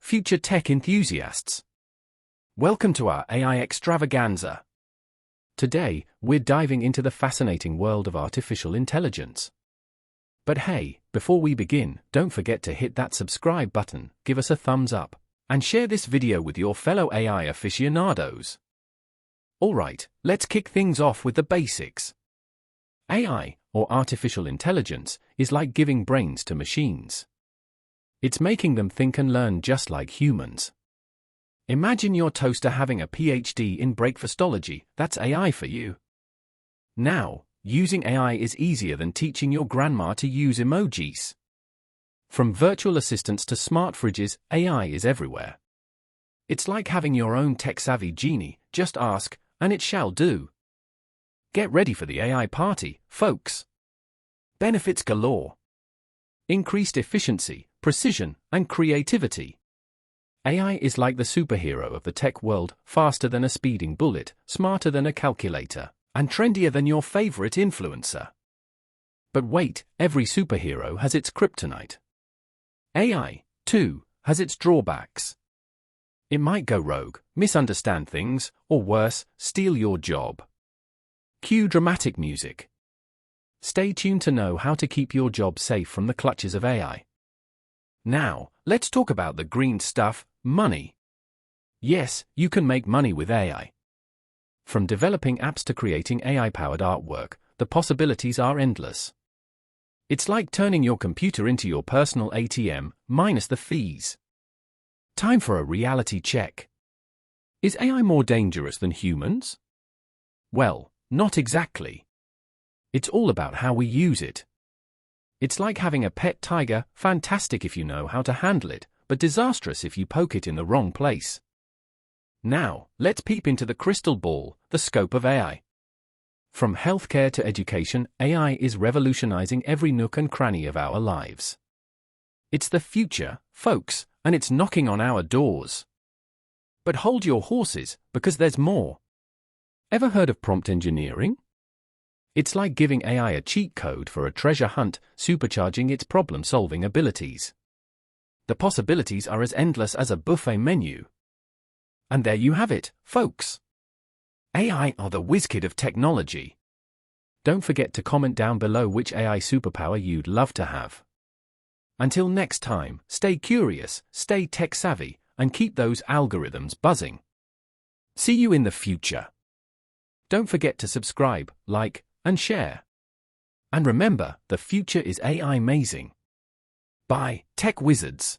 future tech enthusiasts. Welcome to our AI extravaganza. Today, we're diving into the fascinating world of artificial intelligence. But hey, before we begin, don't forget to hit that subscribe button, give us a thumbs up, and share this video with your fellow AI aficionados. Alright, let's kick things off with the basics. AI, or artificial intelligence, is like giving brains to machines. It's making them think and learn just like humans. Imagine your toaster having a PhD in breakfastology. That's AI for you. Now, using AI is easier than teaching your grandma to use emojis. From virtual assistants to smart fridges, AI is everywhere. It's like having your own tech-savvy genie. Just ask, and it shall do. Get ready for the AI party, folks. Benefits galore. Increased efficiency, precision, and creativity. AI is like the superhero of the tech world, faster than a speeding bullet, smarter than a calculator, and trendier than your favorite influencer. But wait, every superhero has its kryptonite. AI, too, has its drawbacks. It might go rogue, misunderstand things, or worse, steal your job. Cue dramatic music. Stay tuned to know how to keep your job safe from the clutches of AI. Now, let's talk about the green stuff, money. Yes, you can make money with AI. From developing apps to creating AI-powered artwork, the possibilities are endless. It's like turning your computer into your personal ATM, minus the fees. Time for a reality check. Is AI more dangerous than humans? Well, not exactly. It's all about how we use it. It's like having a pet tiger, fantastic if you know how to handle it, but disastrous if you poke it in the wrong place. Now, let's peep into the crystal ball, the scope of AI. From healthcare to education, AI is revolutionizing every nook and cranny of our lives. It's the future, folks, and it's knocking on our doors. But hold your horses, because there's more. Ever heard of prompt engineering? It's like giving AI a cheat code for a treasure hunt, supercharging its problem-solving abilities. The possibilities are as endless as a buffet menu. And there you have it, folks. AI are the whiz-kid of technology. Don't forget to comment down below which AI superpower you'd love to have. Until next time, stay curious, stay tech-savvy, and keep those algorithms buzzing. See you in the future. Don't forget to subscribe, like, and share. And remember, the future is AI-mazing. Bye, tech wizards.